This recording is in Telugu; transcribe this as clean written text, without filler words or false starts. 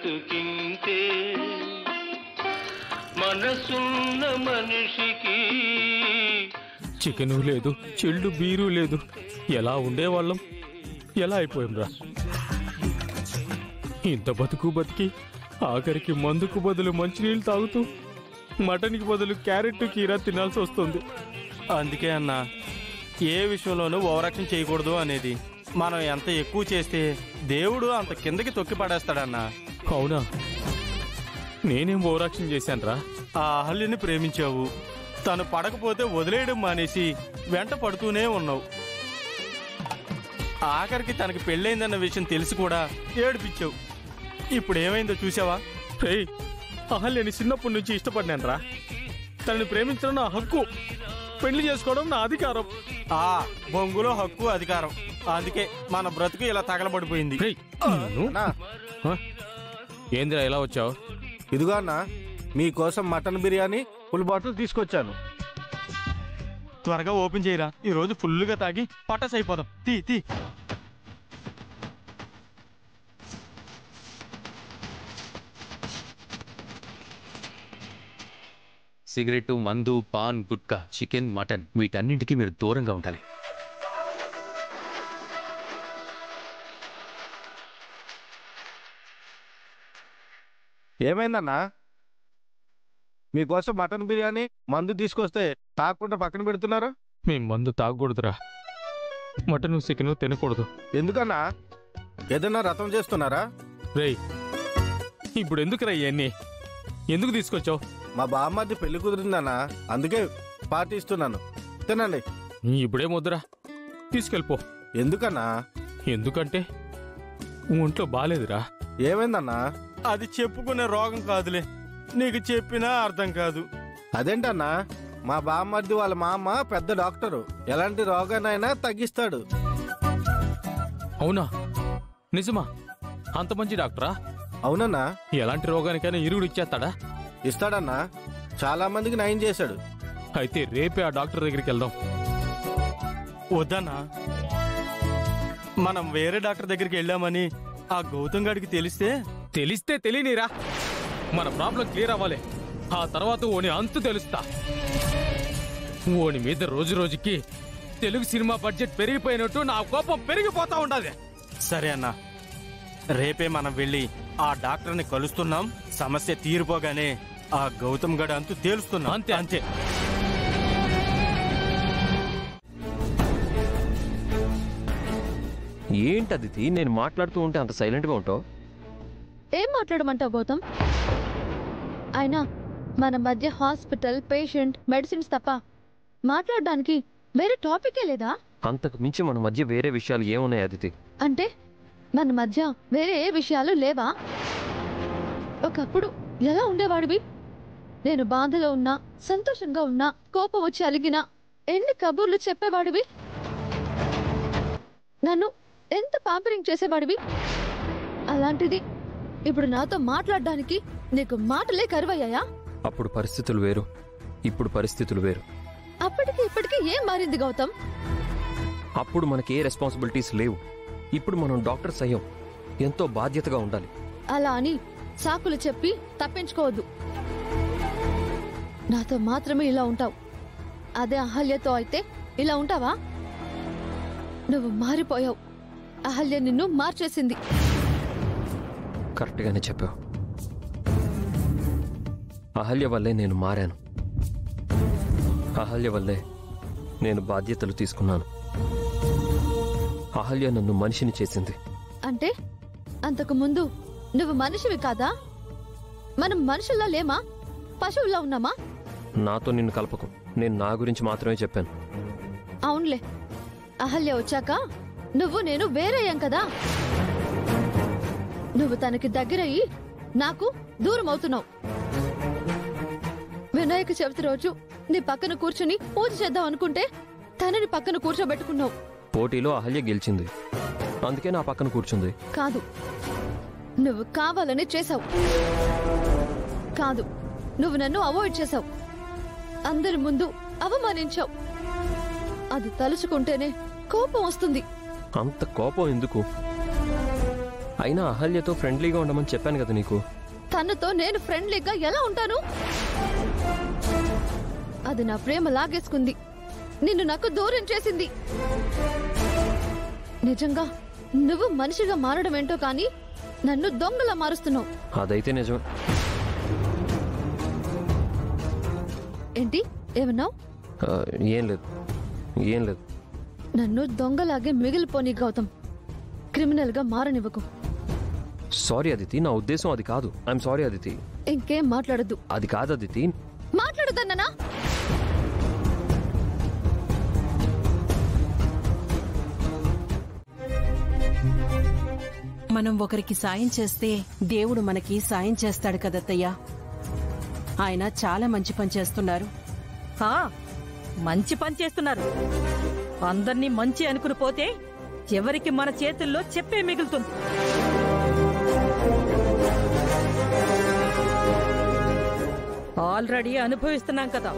బ్రతుకింతే మనసున్న మనిషికి చికెను లేదు, చిల్డు బీరు లేదు. ఎలా ఉండేవాళ్ళం, ఎలా అయిపోయాంరా. ఇంత బతికి ఆఖరికి మందుకు బదులు మంచినీళ్ళు తాగుతూ మటన్కి బదులు క్యారెట్ కీరా తినాల్సి వస్తుంది. అందుకే అన్న, ఏ విషయంలోనూ ఓవరాక్షన్ చేయకూడదు అనేది. మనం ఎంత ఎక్కువ చేస్తే దేవుడు అంత కిందకి తొక్కి పడేస్తాడన్నా. అవునా? నేనేం ఓవరాక్షన్ చేశానురా? ఆ అహల్యని ప్రేమించావు, తను పడకపోతే వదిలేయడం మానేసి వెంట పడుతూనే ఉన్నావు. ఆఖరికి తనకి పెళ్ళైందన్న విషయం తెలిసి కూడా ఏడిపించావు. ఇప్పుడు ఏమైందో చూసావా? రేయ్, అహల్యని చిన్నప్పటి నుంచి ఇష్టపడినాను రా. తనని ప్రేమించడం నా హక్కు, పెళ్లి చేసుకోవడం నా అధికారం. ఆ బొంగులో హక్కు, అధికారం. అందుకే మన బ్రతుకు ఇలా తగలబడిపోయింది. ఏందిరా ఎలా వచ్చావు? ఇదిగో అన్న, మీకోసం మటన్ బిర్యానీ ఫుల్ బాటిల్ తీసుకొచ్చాను. త్వరగా ఓపెన్ చేయరా, ఈ రోజు ఫుల్గా తాగి పటాస్ అయిపోదాం. తీ సిగరెట్, మందు, పాన్, గుట్కా, చికెన్, మటన్ వీటన్నింటికి మీరు దూరంగా ఉండాలి. ఏమైందన్నా? మీకోసం మటన్ బిర్యానీ మందు తీసుకొస్తే తాగకుండా పక్కన పెడుతున్నారు. మేము మందు తాగకూడదురా, మటను చికెను తినకూడదు. ఎందుకన్నా? ఏదన్నా రథం చేస్తున్నారా? రేయ్, ఇప్పుడు ఎందుకురా ఇవన్నీ? ఎందుకు తీసుకొచ్చావు? మా బామ్మది పెళ్లి కుదిరిందన్నా, అందుకే పార్టీ ఇస్తున్నాను. తినండి. ఇప్పుడేం వద్దురా, తీసుకెళ్ళిపో. ఎందుకన్నా? ఎందుకంటే ఒంట్లో బాలేదురా. ఏమైందన్నా? అది చెప్పుకునే రోగం కాదులే, నీకు చెప్పినా అర్థం కాదు. అదేంటన్నా? మా బామ్మర్ది వాళ్ళ మామ పెద్ద డాక్టరు, ఎలాంటి రోగానైనా తగ్గిస్తాడు. అవునా? నిజమా? అంత మంచి డాక్టరా? అవునన్నా. ఎలాంటి రోగానికైనా ఇరువుడు ఇచ్చేస్తాడా? ఇస్తాడన్నా, చాలా మందికి నయం చేశాడు. అయితే రేపే ఆ డాక్టర్ దగ్గరికి వెళ్దాం. వద్దన్నా, మనం వేరే డాక్టర్ దగ్గరికి వెళ్ళామని ఆ గౌతమ్ గారికి తెలిస్తే తెలియనిరా, మన ప్రాబ్లం క్లియర్ అవ్వాలి. ఆ తర్వాత ఓని అంతు తెలుస్తా. ఓని మీద రోజు రోజుకి తెలుగు సినిమా బడ్జెట్ పెరిగిపోయినట్టు నా కోపం పెరిగిపోతా ఉండాలి. సరే అన్నా, రేపే మనం వెళ్ళి ఆ డాక్టర్ని కలుస్తున్నాం. సమస్య తీరిపోగానే ఆ గౌతమ్ గడు అంతు తేలుస్తున్నాం. అంతే. ఏంటది? నేను మాట్లాడుతూ ఉంటే అంత సైలెంట్గా ఉంటావు? ఏం మాట్లాడమంటావు గౌతమ్? అయినా మన మధ్య హాస్పిటల్, పేషెంట్, మెడిసిన్స్ తప్ప మాట్లాడడానికి వేరే టాపికే లేదా? అంతకు మించి మన మధ్య వేరే విషయాలు ఏమున్నాయి అదితి? అంటే మన మధ్య వేరే ఏ విషయాలు లేవా? ఒకప్పుడు ఎలా ఉండేవాడివి? నేను బాధలో ఉన్నా, సంతోషంగా ఉన్నా, కోపం వచ్చి అలిగినా ఎన్ని కబుర్లు చెప్పేవాడివి? నన్ను ఎంత పాంపరింగ్ చేసేవాడివి? అలాంటిది ఇప్పుడు నాతో మాట్లాడడానికి నీకు మాటలే కరువయ్యాయా? అప్పుడు పరిస్థితులు వేరు, ఇప్పుడు పరిస్థితులు వేరు. అప్పటికి ఇప్పటికి ఏం మారింది గౌతమ్? అప్పుడు మనకి ఏ రెస్పాన్సిబిలిటీస్ లేవు, ఇప్పుడు మనం డాక్టర్స్ అయ్యాం. ఎంతో బాధ్యతగా ఉండాలి. అలా అని సాకులు చెప్పి తప్పించుకోవద్దు. నాతో మాత్రమే ఇలా ఉంటావు, అదే అహల్యతో అయితే ఇలా ఉంటావా? నువ్వు మారిపోయావు, అహల్య నిన్ను మార్చేసింది. కరెక్ట్గానే చెప్పావు. అహల్య వల్లే నేను మారాను, అహల్య వల్లే నేను బాధ్యతలు తీసుకున్నాను. అహల్య నన్ను మనిషిని చేసింది. అంటే అంతకు ముందు నువ్వు మనిషివి కాదా? మనం మనుషుల్లా లేమా? పశువుల్లా ఉన్నామా? నాతో నిన్ను కలపకు, నేను నా గురించి మాత్రమే చెప్పాను. అవునులే, అహల్య వచ్చాక నువ్వు నేను వేరయ్యాం కదా. నువ్వు తనకి దగ్గరయ్యి నాకు దూరం అవుతున్నావు. వినాయక చవితి రోజు నీ పక్కన కూర్చుని పూజ చేద్దాం అనుకుంటే తనని పక్కన కూర్చోబెట్టుకున్నావు. పోటీలో అహల్య గెలిచింది, అందుకే నా పక్కన కూర్చుంది. కాదు, నువ్వు కావాలని చేశావు. కాదు, నువ్వు నన్ను అవాయిడ్ చేశావు, అందరి ముందు అవమానించావు. అది తలుచుకుంటేనే కోపం వస్తుంది. అంత కోపం ఎందుకు? అయినా అహల్యతో ఫ్రెండ్లీగా ఉండమని చెప్పాను కదా నీకు. తనతో నేను ఫ్రెండ్లీగా ఎలా ఉంటాను? అది నా ప్రేమ లాగేసుకుంది, నిన్ను నాకు దూరం చేసింది. నిజంగా నువ్వు మనిషిగా మారడం ఏంటో కానీ నన్ను దొంగలా మారుస్తున్నావు. అదైతే నిజం. ఏంటి ఏమన్నావు? ఏం లేదు. నన్ను దొంగలాగే మిగిలిపోని గౌతమ్, క్రిమినల్ గా మారనివ్వకు. సారీ అదితి, నా ఉద్దేశం అది కాదు. I'm sorry Aditi. ఇంకేం మాట్లాడద్దు. అది కాదు అదితి. మాట్లాడదన్నా? మనం ఒకరికి సాయం చేస్తే దేవుడు మనకి సాయం చేస్తాడు కదత్తయ్యా. ఆయన చాలా మంచి పని చేస్తున్నారు. మంచి పని చేస్తున్నారు. అందర్నీ మంచి అనుకుని పోతే ఎవరికి మన చేతుల్లో చెప్పే మిగులుతుంది. ఆల్రెడీ అనుభవిస్తున్నాం కదా.